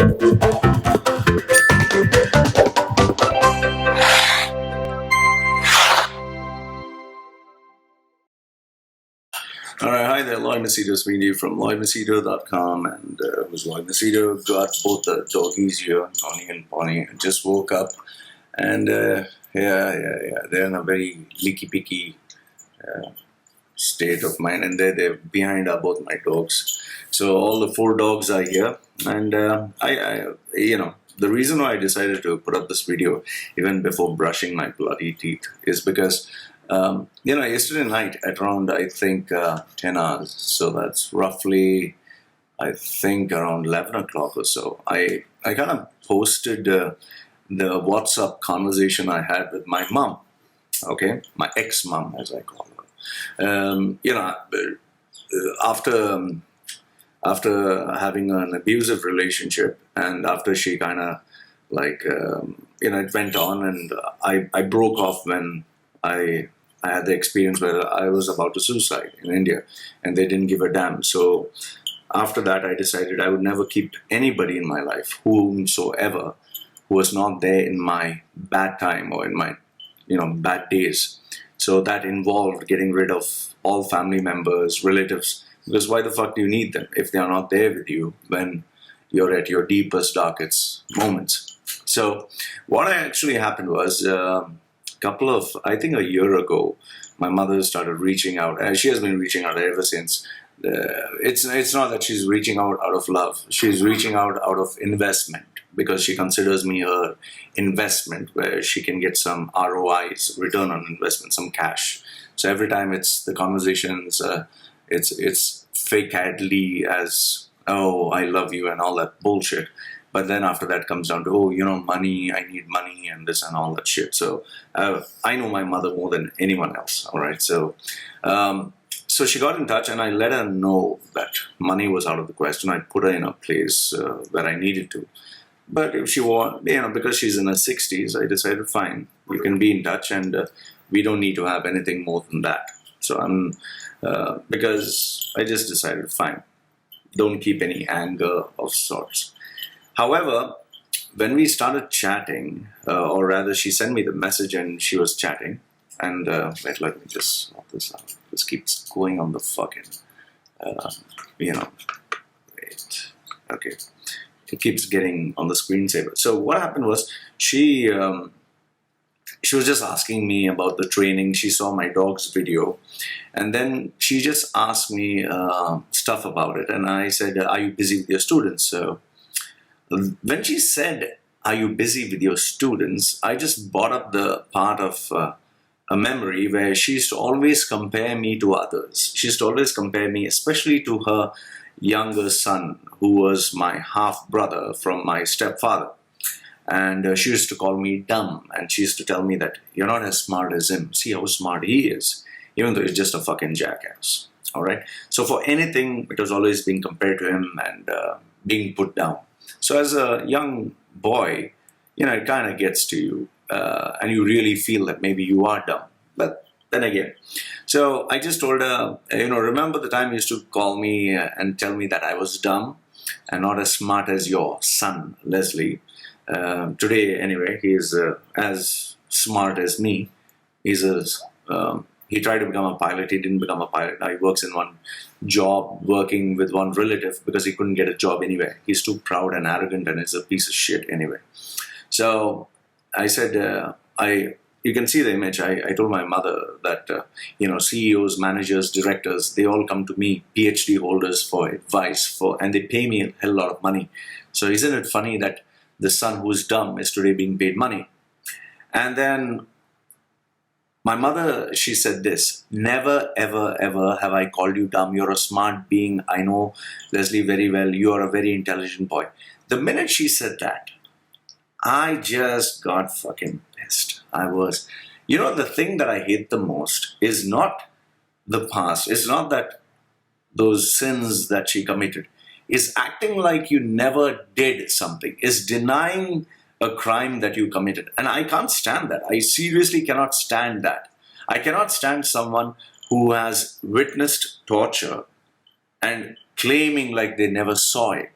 Alright, hi there, Loy Machedo speaking to you from loymachedo.com, and it was Loy Machedo. Got both the doggies here, Tony and Bonnie. Just woke up, and they're in a very leaky-picky state of mind, and they're behind are both my dogs. So all the 4 dogs are here, and the reason why I decided to put up this video even before brushing my bloody teeth is because yesterday night at around, I think, 10 hours, so that's roughly, I think, around 11 o'clock or so, I kind of posted the WhatsApp conversation I had with my mom, okay, my ex-mom, as I call her. After having an abusive relationship, and after she kind of it went on, and I broke off when I had the experience where I was about to suicide in India, and they didn't give a damn. So after that, I decided I would never keep anybody in my life, whomsoever, who was not there in my bad time or in my bad days. So that involved getting rid of all family members, relatives, because why the fuck do you need them if they are not there with you when you're at your deepest, darkest moments? So what actually happened was, I think a year ago, my mother started reaching out, and she has been reaching out ever since. It's not that she's reaching out of love. She's reaching out of investment, because she considers me her investment, where she can get some ROIs, return on investment, some cash. So every time it's the conversations, it's fake-adly as, oh, I love you and all that bullshit. But then after that comes down to, oh, money, I need money and this and all that shit. So I know my mother more than anyone else, all right? So so she got in touch, and I let her know that money was out of the question. I put her in a place where I needed to. But if she want, because she's in her 60s, I decided, fine, you can be in touch, and we don't need to have anything more than that. So because I just decided, fine, don't keep any anger of sorts. However, when we started chatting, or rather she sent me the message and she was chatting, and wait, let me just sort this out. This keeps going on the fucking, wait, okay. It keeps getting on the screensaver. So what happened was, she was just asking me about the training. She saw my dog's video, and then she just asked me stuff about it, and I said, are you busy with your students? So when she said, are you busy with your students, I just brought up the part of a memory where she used to always compare me to others. She used to always compare me, especially to her younger son, who was my half-brother from my stepfather. And she used to call me dumb, and she used to tell me that you're not as smart as him. See how smart he is, even though he's just a fucking jackass. All right? So for anything, it was always being compared to him and being put down. So as a young boy, it kind of gets to you, and you really feel that maybe you are dumb. But then again, so I just told her, remember the time you used to call me and tell me that I was dumb and not as smart as your son, Leslie. Today, anyway, he is as smart as me. He tried to become a pilot. He didn't become a pilot. Now he works in one job, working with one relative, because he couldn't get a job anywhere. He's too proud and arrogant, and is a piece of shit anyway. So I said, you can see the image. I told my mother that, CEOs, managers, directors, they all come to me, PhD holders, for advice, and they pay me a hell lot of money. So isn't it funny that the son who's dumb is today being paid money? And then my mother, she said this, never, ever, ever have I called you dumb. You're a smart being. I know Leslie very well. You are a very intelligent boy. The minute she said that, I just got fucking pissed. The thing that I hate the most is not the past. It's not that those sins that she committed. Is acting like you never did something. Is denying a crime that you committed. And I can't stand that. I seriously cannot stand that. I cannot stand someone who has witnessed torture and claiming like they never saw it,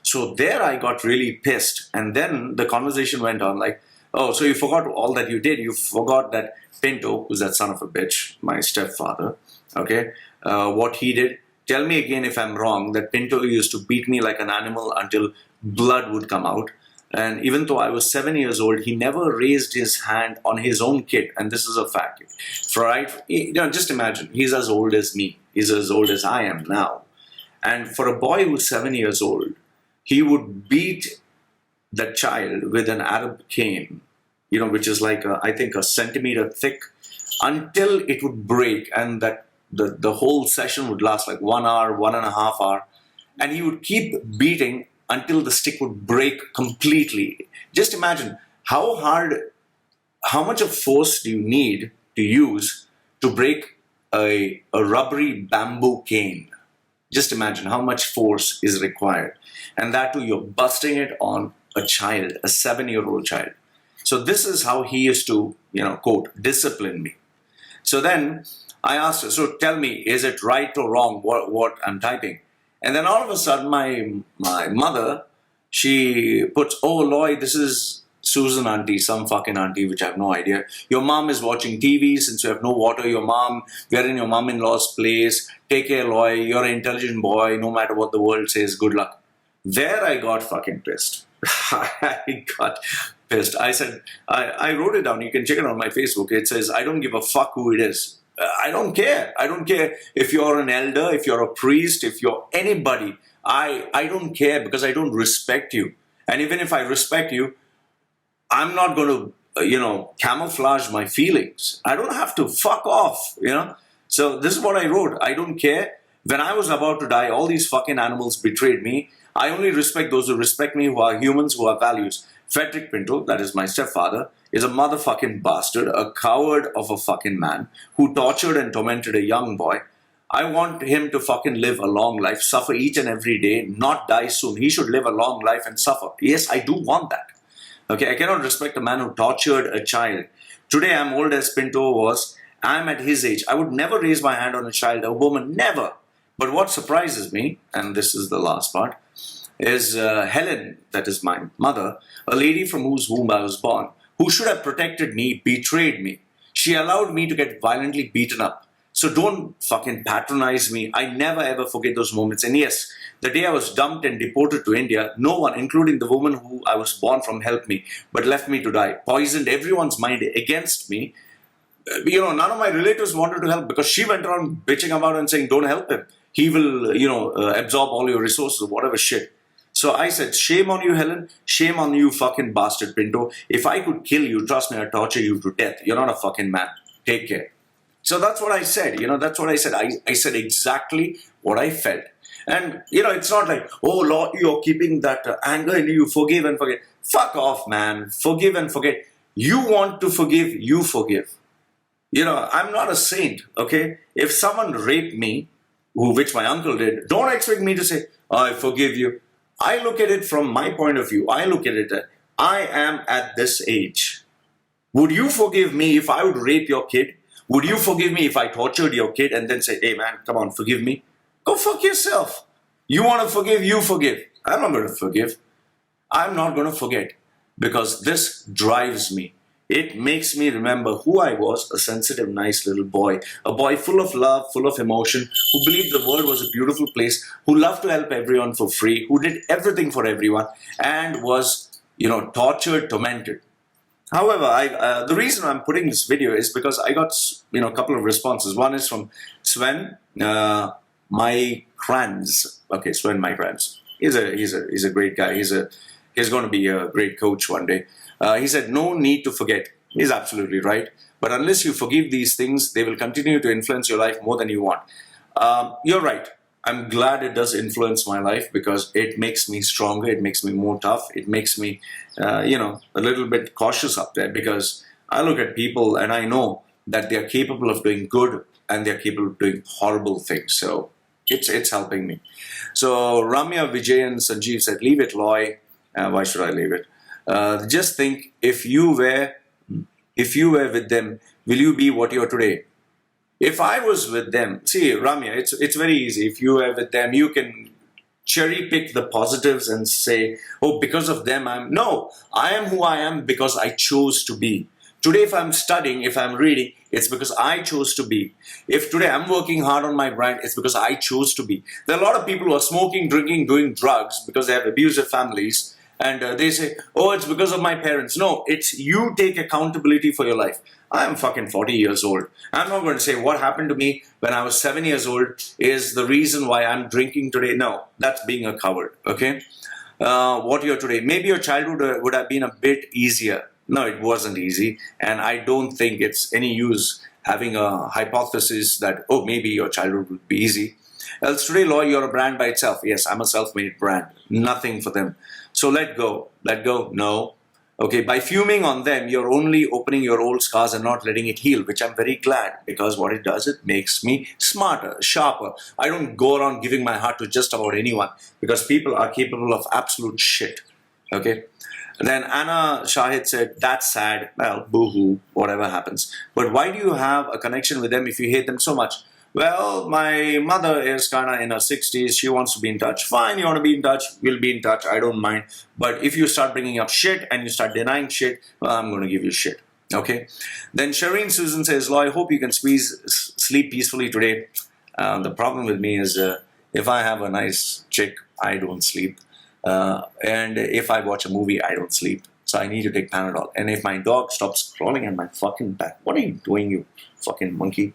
So there I got really pissed. And then the conversation went on like, oh, so you forgot all that you did. You forgot that Pinto, who's that son of a bitch, my stepfather, okay, what he did. Tell me again if I'm wrong, that Pinto used to beat me like an animal until blood would come out. And even though I was 7 years old, he never raised his hand on his own kid. And this is a fact. Just imagine, he's as old as me. He's as old as I am now. And for a boy who's 7 years old, he would beat that child with an Arab cane, which is like, I think, a centimeter thick, until it would break. And that the whole session would last like 1 hour, 1.5 hours. And he would keep beating until the stick would break completely. Just imagine how much of force do you need to use to break a rubbery bamboo cane? Just imagine how much force is required. And that too, you're busting it on a child, a 7-year-old child. So this is how he used to, quote, discipline me. So then I asked her, so tell me, is it right or wrong what I'm typing? And then all of a sudden, my mother, she puts, oh, Loy, this is Susan auntie, some fucking auntie, which I have no idea. Your mom is watching TV since you have no water. We are in your mom-in-law's place. Take care, Loy. You're an intelligent boy. No matter what the world says, good luck. There I got fucking pissed. I got pissed. I said, I wrote it down. You can check it on my Facebook. It says, I don't give a fuck who it is. I don't care. I don't care if you're an elder, if you're a priest, if you're anybody. I don't care, because I don't respect you. And even if I respect you, I'm not going to, camouflage my feelings. I don't have to. Fuck off, So this is what I wrote. I don't care. When I was about to die, all these fucking animals betrayed me. I only respect those who respect me, who are humans, who have values. Frederick Pinto, that is my stepfather, is a motherfucking bastard, a coward of a fucking man who tortured and tormented a young boy. I want him to fucking live a long life, suffer each and every day, not die soon. He should live a long life and suffer. Yes, I do want that. Okay, I cannot respect a man who tortured a child. Today I'm old as Pinto was. I'm at his age. I would never raise my hand on a child, a woman, never. But what surprises me, and this is the last part, is Helen, that is my mother, a lady from whose womb I was born, who should have protected me, betrayed me. She allowed me to get violently beaten up. So don't fucking patronize me. I never ever forget those moments. And yes, the day I was dumped and deported to India, no one, including the woman who I was born from, helped me, but left me to die. Poisoned everyone's mind against me. None of my relatives wanted to help, because she went around bitching about and saying, don't help him. He will, absorb all your resources, whatever shit. So I said, shame on you, Helen. Shame on you, fucking bastard, Pinto. If I could kill you, trust me, I'd torture you to death. You're not a fucking man. Take care. So that's what I said. That's what I said. I said exactly what I felt. And, it's not like, oh, Lord, you're keeping that anger in you. Forgive and forget. Fuck off, man. Forgive and forget. You want to forgive, you forgive. I'm not a saint, okay? If someone raped me, which my uncle did, don't expect me to say, I forgive you. I look at it from my point of view. I look at it that I am at this age. Would you forgive me if I would rape your kid? Would you forgive me if I tortured your kid and then say, hey man, come on, forgive me? Go fuck yourself. You want to forgive, you forgive. I'm not going to forgive. I'm not going to forget, because this drives me. It makes me remember who I was, a sensitive, nice little boy. A boy full of love, full of emotion, who believed the world was a beautiful place, who loved to help everyone for free, who did everything for everyone, and was, tortured, tormented. However, the reason I'm putting this video is because I got, a couple of responses. One is from Sven Mykranz. Okay, Sven Mykranz. He's a great guy. He's going to be a great coach one day. He said, no need to forget. He's absolutely right. But unless you forgive these things, they will continue to influence your life more than you want. You're right. I'm glad it does influence my life, because it makes me stronger. It makes me more tough. It makes me, a little bit cautious up there, because I look at people and I know that they're capable of doing good and they're capable of doing horrible things. So it's helping me. So Ramya Vijayan Sanjeev said, leave it, Loy. Why should I leave it? Just think, if you were with them, will you be what you are today? If I was with them, see, Ramya, it's very easy. If you are with them, you can cherry pick the positives and say, oh, because of them, I am who I am because I chose to be. Today, if I'm studying, if I'm reading, it's because I chose to be. If today I'm working hard on my brand, it's because I chose to be. There are a lot of people who are smoking, drinking, doing drugs because they have abusive families. And they say, oh, it's because of my parents. No, it's you take accountability for your life. I am fucking 40 years old. I'm not going to say what happened to me when I was 7 years old is the reason why I'm drinking today. No, that's being a coward, okay? What you're today. Maybe your childhood would have been a bit easier. No, it wasn't easy. And I don't think it's any use having a hypothesis that, oh, maybe your childhood would be easy. Else today, Loy, you're a brand by itself. Yes, I'm a self-made brand. Nothing for them. So let go. Let go. No. Okay, by fuming on them, you're only opening your old scars and not letting it heal, which I'm very glad, because what it does, it makes me smarter, sharper. I don't go around giving my heart to just about anyone, because people are capable of absolute shit. Okay? Then Anna Shahid said, that's sad. Well, boo-hoo, whatever happens. But why do you have a connection with them if you hate them so much? Well, my mother is kind of in her 60s. She wants to be in touch. Fine, you want to be in touch? We'll be in touch. I don't mind. But if you start bringing up shit and you start denying shit, well, I'm going to give you shit. Okay? Then Shireen Susan says, Loy, I hope you can sleep peacefully today. The problem with me is if I have a nice chick, I don't sleep. And if I watch a movie, I don't sleep. So I need to take Panadol. And if my dog stops crawling on my fucking back, what are you doing, you fucking monkey?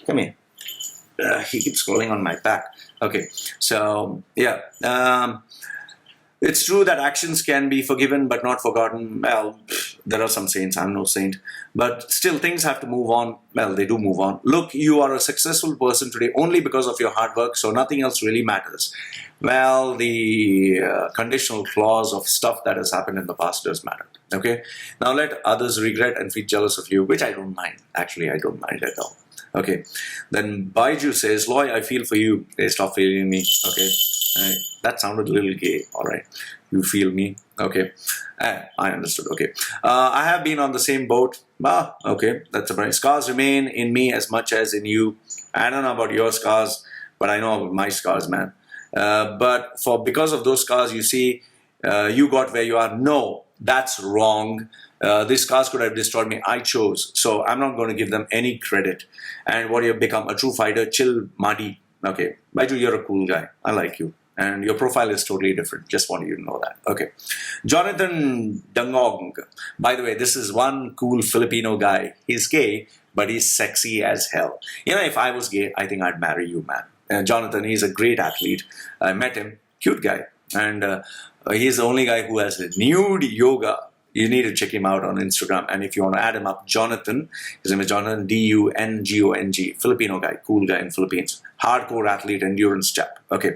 Come here. He keeps scrolling on my back. Okay, so yeah, it's true that actions can be forgiven but not forgotten. Well, there are some saints. I'm no saint, but still things have to move on. Well, they do move on. Look, you are a successful person today only because of your hard work, so nothing else really matters. Well, the conditional clause of stuff that has happened in the past does matter. Okay, now let others regret and feel jealous of you, which I don't mind. Actually, I don't mind at all. Okay, then Baiju says, Loy, I feel for you. Hey, stop feeling me. Okay, that sounded a little gay. All right, you feel me. Okay, I understood. Okay, I have been on the same boat. Okay, that's a right. Scars remain in me as much as in you. I don't know about your scars, but I know about my scars, man. But because of those scars, you see, you got where you are. No, that's wrong. These scars could have destroyed me. I chose. So I'm not going to give them any credit. And what you have become, a true fighter, chill, Marty. Okay, Baiju, you're a cool guy. I like you. And your profile is totally different. Just want you to know that. Okay. Jonathan Dangong. By the way, this is one cool Filipino guy. He's gay, but he's sexy as hell. You know, if I was gay, I think I'd marry you, man. Jonathan, he's a great athlete. I met him. Cute guy. And he's the only guy who has a nude yoga. You need to check him out on Instagram. And if you want to add him up, Jonathan, his name is Jonathan, D-U-N-G-O-N-G, Filipino guy, cool guy in Philippines, hardcore athlete, endurance chap. Okay.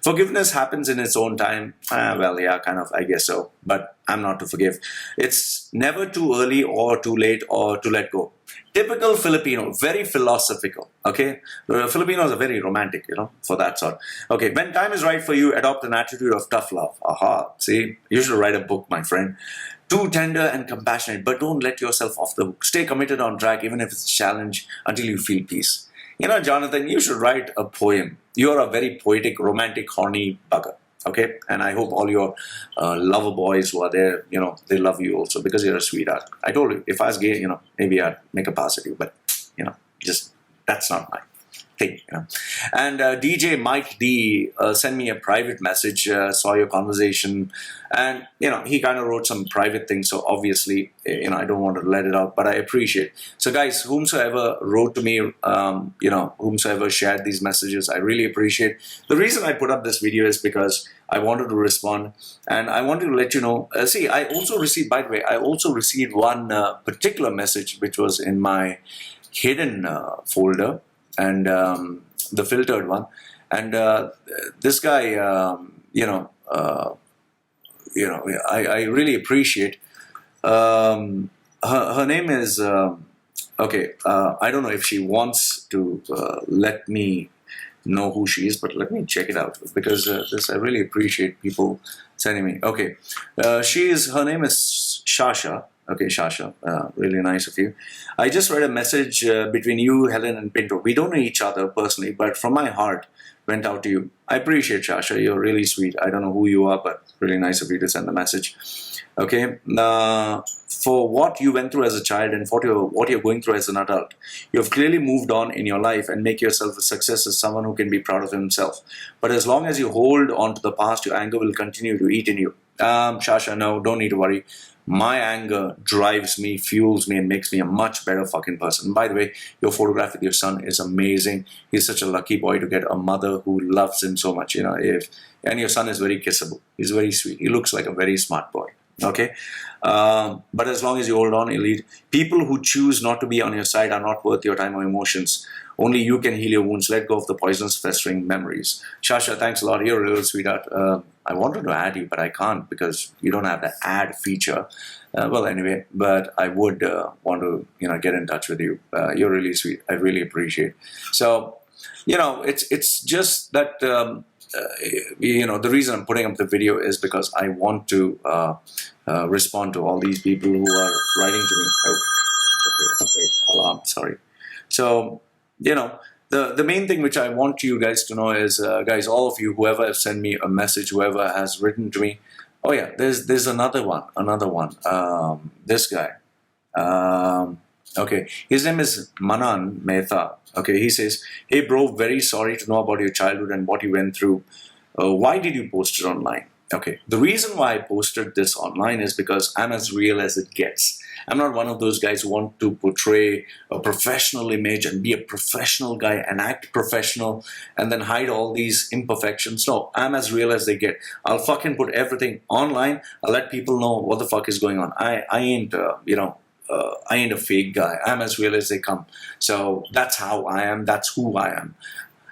Forgiveness happens in its own time. Well, yeah, kind of, I guess so. But I'm not to forgive. It's never too early or too late or to let go. Typical Filipino, very philosophical, okay? The Filipinos are very romantic, for that sort. Okay, when time is right for you, adopt an attitude of tough love. Aha, see? You should write a book, my friend. Too tender and compassionate, but don't let yourself off the hook. Stay committed on track, even if it's a challenge, until you feel peace. Jonathan, you should write a poem. You're a very poetic, romantic, horny bugger. Okay, and I hope all your lover boys who are there, they love you also because you're a sweetheart. I told you, if I was gay, maybe I'd make a pass at you, but, just that's not my thing. And DJ Mike D sent me a private message, saw your conversation, and, he kind of wrote some private things, so obviously, I don't want to let it out, but I appreciate. So guys, whomsoever wrote to me, whomsoever shared these messages, I really appreciate. The reason I put up this video is because I wanted to respond, and I wanted to let you know, see, I also received one particular message, which was in my hidden folder, and the filtered one, and this guy, I really appreciate. Her name is okay. I don't know if she wants to let me know who she is, but let me check it out because this I really appreciate people sending me. Okay, her name is Shasha. Okay, Shasha, really nice of you. I just read a message between you, Helen, and Pinto. We don't know each other personally, but from my heart went out to you. I appreciate Shasha. You're really sweet. I don't know who you are, but really nice of you to send the message. Okay, for what you went through as a child and for what you're going through as an adult, you have clearly moved on in your life and make yourself a success as someone who can be proud of himself. But as long as you hold on to the past, your anger will continue to eat in you. Shasha, no, don't need to worry. My anger drives me, fuels me, and makes me a much better fucking person. By the way, your photograph with your son is amazing. He's such a lucky boy to get a mother who loves him so much. And your son is very kissable. He's very sweet. He looks like a very smart boy. Okay, but as long as you hold on, elite, people who choose not to be on your side are not worth your time or emotions. Only you can heal your wounds. Let go of the poisonous, festering memories. Shasha, thanks a lot. You're a real sweetheart. I wanted to add you, but I can't because you don't have the add feature. Well, anyway, but I would want to, get in touch with you. You're really sweet. I really appreciate. So, it's just that. The reason I'm putting up the video is because I want to respond to all these people who are writing to me. Oh, okay, alarm, sorry. So, the main thing which I want you guys to know is, guys, all of you, whoever has sent me a message, whoever has written to me. Oh yeah, there's another one. This guy. Okay, his name is Manan Mehta. Okay, he says, "Hey bro, very sorry to know about your childhood and what you went through. Why did you post it online?" Okay, the reason why I posted this online is because I'm as real as it gets. I'm not one of those guys who want to portray a professional image and be a professional guy and act professional and then hide all these imperfections. No, I'm as real as they get. I'll fucking put everything online. I'll let people know what the fuck is going on. I ain't, I ain't a fake guy. I'm as real as they come. So that's how I am. That's who I am.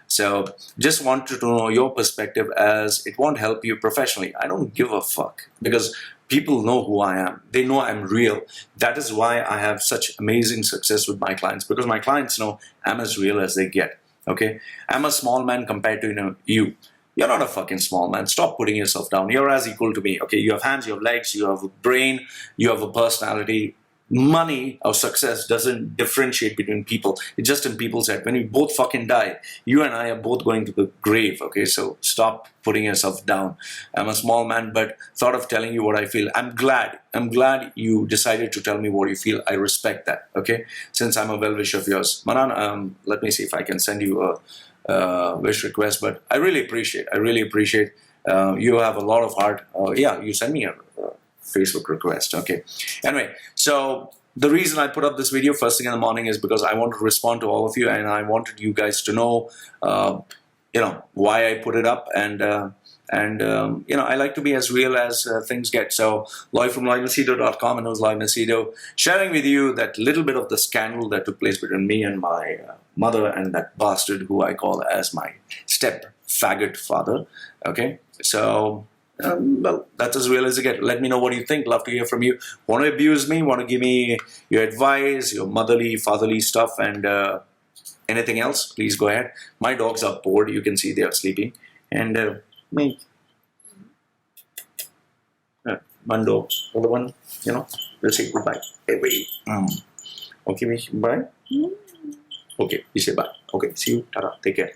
So just wanted to know your perspective, as it won't help you professionally. I don't give a fuck because people know who I am. They know I'm real. That is why I have such amazing success with my clients, because my clients know I'm as real as they get. Okay, I'm a small man compared to you. You're not a fucking small man. Stop putting yourself down. You're as equal to me. Okay, you have hands, you have legs, you have a brain, you have a personality. Money or success doesn't differentiate between people. It's just in people's head. When we both fucking die, you and I are both going to the grave. Okay, so stop putting yourself down. I'm a small man, but thought of telling you what I feel. I'm glad you decided to tell me what you feel. I respect that. Okay, since I'm a well-wisher of yours, Manan. Let me see if I can send you a wish request. But I really appreciate. You have a lot of heart. Yeah, you send me a Facebook request. Okay. Anyway, so the reason I put up this video first thing in the morning is because I want to respond to all of you, and I wanted you guys to know, why I put it up, and I like to be as real as things get. So Loy from LoyMachedo.com, and it was Loy Machedo sharing with you that little bit of the scandal that took place between me and my mother and that bastard who I call as my step faggot father. Okay, so. Well, that's as real as it gets. Let me know what you think. Love to hear from you. Want to abuse me? Want to give me your advice, your motherly, fatherly stuff, and anything else? Please go ahead. My dogs are bored. You can see they are sleeping. And me. One dog. Other one, we'll say goodbye. Hey, wait. Okay, we say bye. Okay, you say bye. Okay, see you. Ta-da. Take care.